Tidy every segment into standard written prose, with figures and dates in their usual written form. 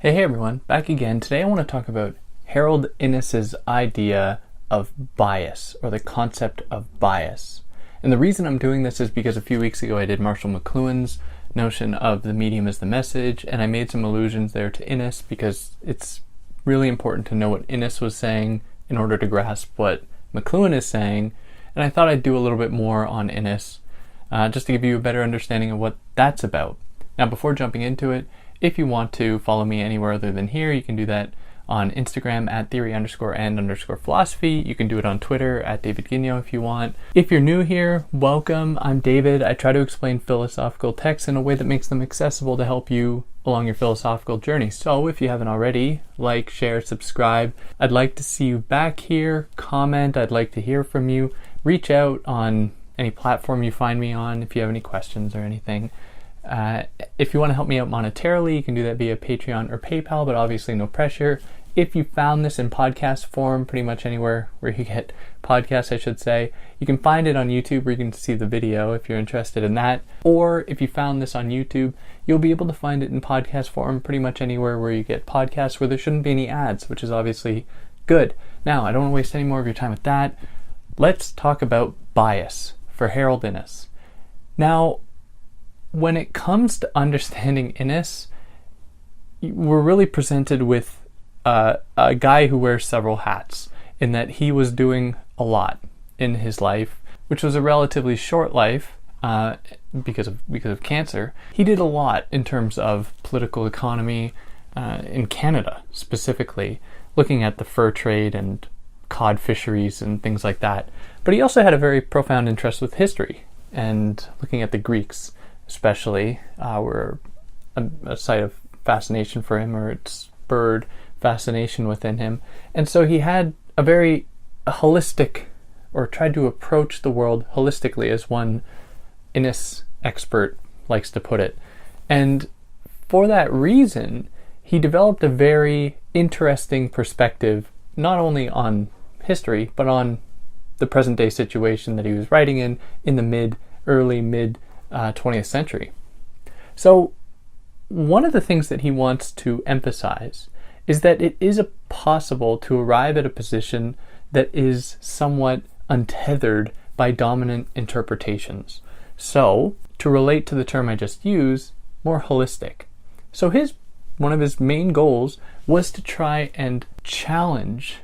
Hey everyone, back again. Today I want to talk about Harold Innis's idea of bias, or the concept of bias. And the reason I'm doing this is because a few weeks ago I did Marshall McLuhan's notion of the medium as the message, and I made some allusions there to Innis because it's really important to know what Innis was saying in order to grasp what McLuhan is saying. And I thought I'd do a little bit more on Innis, just to give you a better understanding of what that's about. Now, before jumping into it, if you want to follow me anywhere other than here, you can do that on Instagram at theory_and_philosophy. You can do it on Twitter at David Guigno if you want. If you're new here, welcome. I'm David. I try to explain philosophical texts in a way that makes them accessible to help you along your philosophical journey. So if you haven't already, like, share, subscribe. I'd like to see you back here. Comment. I'd like to hear from you. Reach out on any platform you find me on if you have any questions or anything. If you want to help me out monetarily, you can do that via Patreon or PayPal, but obviously no pressure. If you found this in podcast form, pretty much anywhere where you get podcasts, I should say, you can find it on YouTube where you can see the video if you're interested in that. Or if you found this on YouTube, you'll be able to find it in podcast form pretty much anywhere where you get podcasts where there shouldn't be any ads, which is obviously good. Now, I don't want to waste any more of your time with that. Let's talk about bias for Harold Innis. Now, when it comes to understanding Innis, we're really presented with a guy who wears several hats, in that he was doing a lot in his life, which was a relatively short life because of cancer. He did a lot in terms of political economy in Canada, specifically, looking at the fur trade and cod fisheries and things like that. But he also had a very profound interest with history and looking at the Greeks, especially, were a site of fascination for him, or it spurred fascination within him. And so he had a very holistic, or tried to approach the world holistically, as one Innis expert likes to put it. And for that reason, he developed a very interesting perspective, not only on history, but on the present day situation that he was writing in the early mid 20th century. So one of the things that he wants to emphasize is that it is possible to arrive at a position that is somewhat untethered by dominant interpretations. So, to relate to the term I just used, more holistic. So one of his main goals was to try and challenge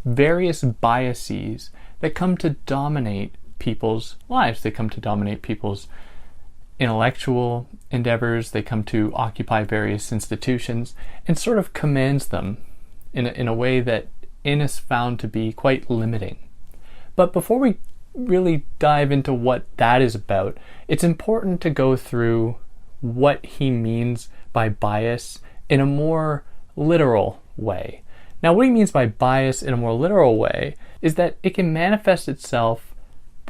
various biases that come to dominate people's lives. They come to dominate people's intellectual endeavors. They come to occupy various institutions and sort of commands them in a way that Innis found to be quite limiting. But before we really dive into what that is about, it's important to go through what he means by bias in a more literal way. Now, what he means by bias in a more literal way is that it can manifest itself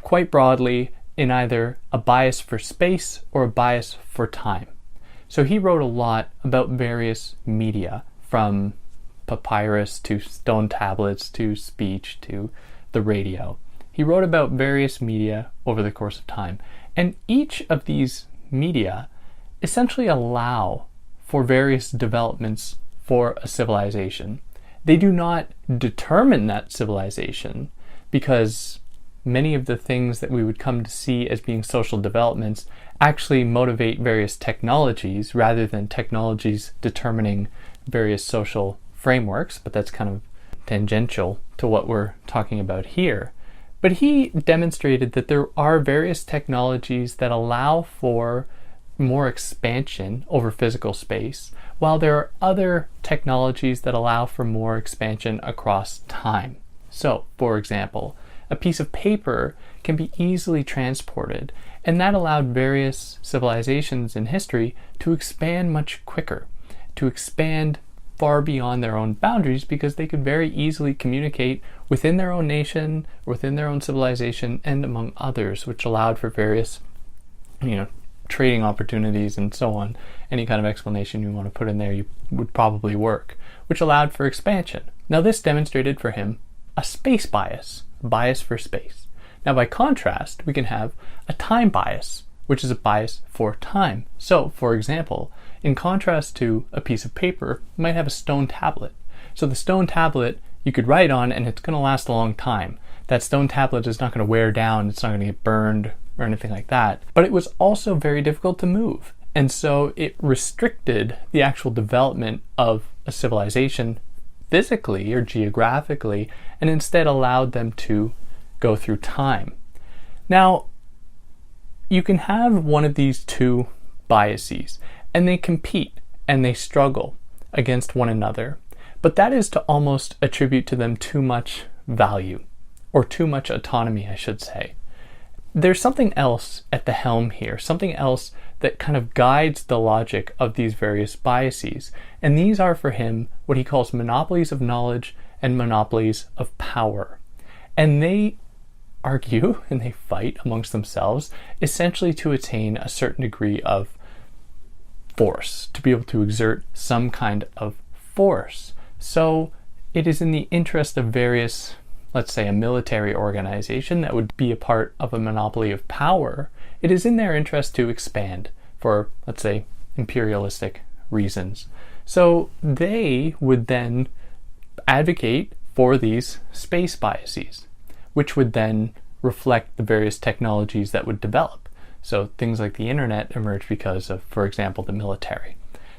quite broadly in either a bias for space or a bias for time. So he wrote a lot about various media, from papyrus to stone tablets to speech to the radio. He wrote about various media over the course of time. And each of these media essentially allow for various developments for a civilization. They do not determine that civilization, because many of the things that we would come to see as being social developments actually motivate various technologies rather than technologies determining various social frameworks, but that's kind of tangential to what we're talking about here. But he demonstrated that there are various technologies that allow for more expansion over physical space, while there are other technologies that allow for more expansion across time. So, for example, a piece of paper can be easily transported, and that allowed various civilizations in history to expand much quicker, to expand far beyond their own boundaries, because they could very easily communicate within their own nation, within their own civilization, and among others, which allowed for various, trading opportunities and so on. Any kind of explanation you want to put in there would probably work, which allowed for expansion. Now, this demonstrated for him a space bias for space. Now, by contrast, we can have a time bias, which is a bias for time. So, for example, in contrast to a piece of paper, you might have a stone tablet. So the stone tablet you could write on and it's going to last a long time. That stone tablet is not going to wear down, it's not going to get burned or anything like that. But it was also very difficult to move. And so it restricted the actual development of a civilization physically or geographically, and instead allowed them to go through time. Now, you can have one of these two biases, and they compete and they struggle against one another. But that is to almost attribute to them too much value, or too much autonomy, I should say. There's something else at the helm here, something else that kind of guides the logic of these various biases. And these are for him what he calls monopolies of knowledge and monopolies of power. And they argue and they fight amongst themselves essentially to attain a certain degree of force, to be able to exert some kind of force. So it is in the interest of various, let's say a military organization that would be a part of a monopoly of power, it is in their interest to expand for, let's say, imperialistic reasons. So they would then advocate for these space biases, which would then reflect the various technologies that would develop. So things like the internet emerged because of, for example, the military.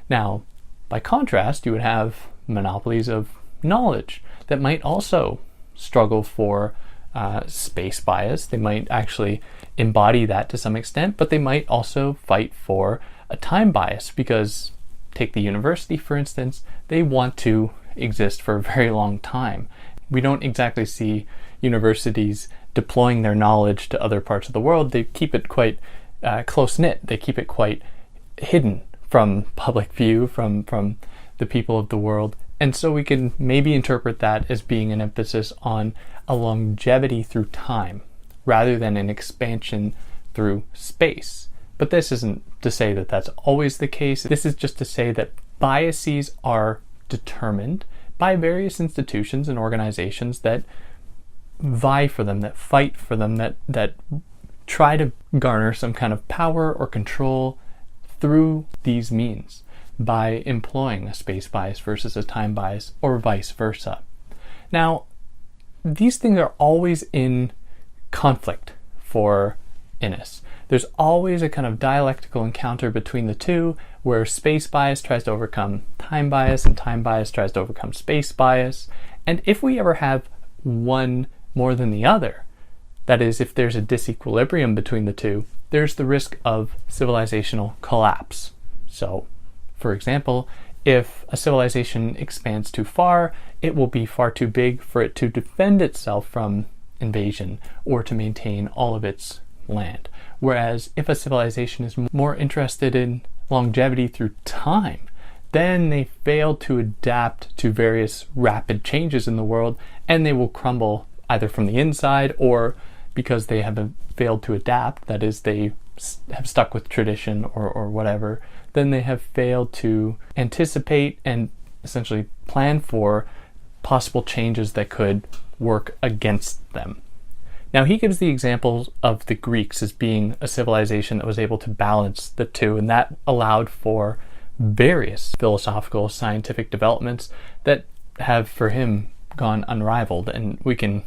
Now, by contrast, you would have monopolies of knowledge that might also struggle for space bias. They might actually embody that to some extent, but they might also fight for a time bias because, take the university for instance, they want to exist for a very long time. We don't exactly see universities deploying their knowledge to other parts of the world. They keep it quite close-knit. They keep it quite hidden from public view, from the people of the world. And so we can maybe interpret that as being an emphasis on a longevity through time rather than an expansion through space. But this isn't to say that that's always the case. This is just to say that biases are determined by various institutions and organizations that vie for them, that fight for them, that try to garner some kind of power or control through these means by employing a space bias versus a time bias or vice versa. Now, these things are always in conflict for Innis. There's always a kind of dialectical encounter between the two where space bias tries to overcome time bias and time bias tries to overcome space bias. And if we ever have one more than the other, that is, if there's a disequilibrium between the two, there's the risk of civilizational collapse. So, for example, if a civilization expands too far, it will be far too big for it to defend itself from invasion or to maintain all of its land. Whereas if a civilization is more interested in longevity through time, then they fail to adapt to various rapid changes in the world and they will crumble either from the inside or because they have failed to adapt, that is, they have stuck with tradition or whatever, then they have failed to anticipate and essentially plan for possible changes that could work against them. Now, he gives the example of the Greeks as being a civilization that was able to balance the two, and that allowed for various philosophical, scientific developments that have, for him, gone unrivaled. And we can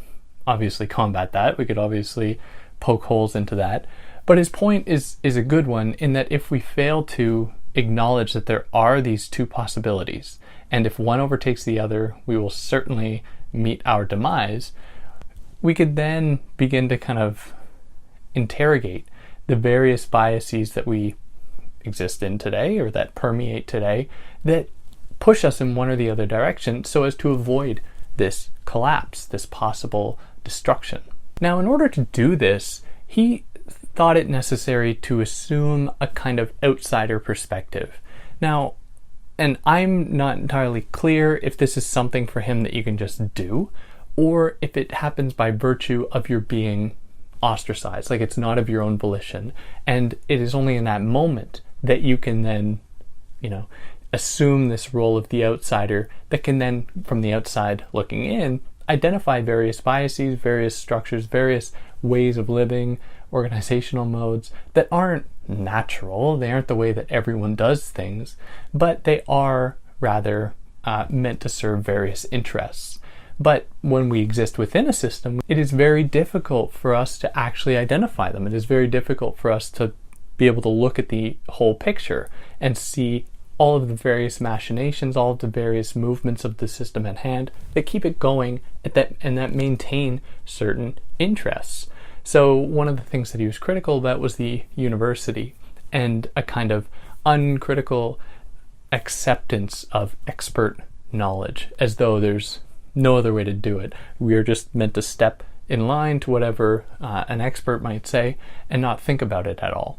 obviously combat that. We could obviously poke holes into that. But his point is a good one in that if we fail to acknowledge that there are these two possibilities, and if one overtakes the other, we will certainly meet our demise, we could then begin to kind of interrogate the various biases that we exist in today or that permeate today that push us in one or the other direction so as to avoid this collapse, this possible destruction. Now, in order to do this, he thought it necessary to assume a kind of outsider perspective. Now, and I'm not entirely clear if this is something for him that you can just do, or if it happens by virtue of your being ostracized, like it's not of your own volition. And it is only in that moment that you can then, assume this role of the outsider that can then, from the outside looking in, identify various biases, various structures, various ways of living, organizational modes that aren't natural. They aren't the way that everyone does things, but they are rather meant to serve various interests. But when we exist within a system, it is very difficult for us to actually identify them. It is very difficult for us to be able to look at the whole picture and see all of the various machinations, all of the various movements of the system at hand that keep it going and that maintain certain interests. So one of the things that he was critical about was the university and a kind of uncritical acceptance of expert knowledge, as though there's no other way to do it. We are just meant to step in line to whatever an expert might say and not think about it at all.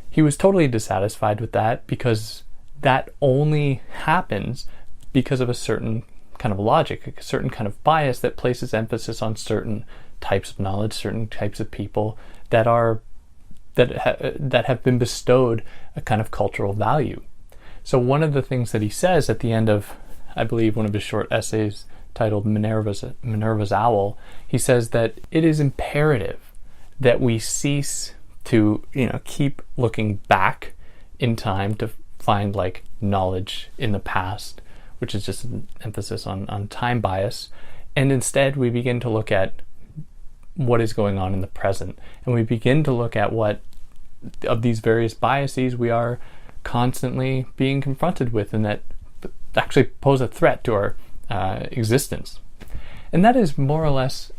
He was totally dissatisfied with that because that only happens because of a certain kind of logic, a certain kind of bias that places emphasis on certain types of knowledge, certain types of people that have been bestowed a kind of cultural value. So one of the things that he says at the end of, I believe, one of his short essays titled Minerva's Owl, he says that it is imperative that we cease to, keep looking back in time to find like knowledge in the past, which is just an emphasis on time bias, and instead we begin to look at what is going on in the present, and we begin to look at what of these various biases we are constantly being confronted with and that actually pose a threat to our existence. And that is more or less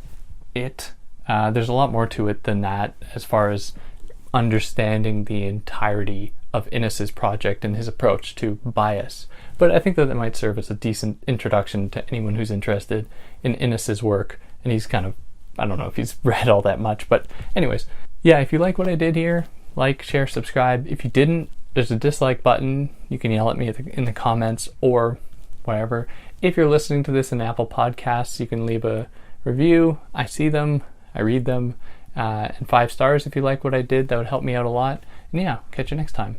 it. There's a lot more to it than that as far as understanding the entirety of Innis's project and his approach to bias. But I think that might serve as a decent introduction to anyone who's interested in Innis's work. And he's kind of, I don't know if he's read all that much, but anyways, yeah, if you like what I did here, like, share, subscribe. If you didn't, there's a dislike button. You can yell at me in the comments or whatever. If you're listening to this in Apple Podcasts, you can leave a review. I see them, I read them, and 5 stars if you like what I did. That would help me out a lot. And yeah, catch you next time.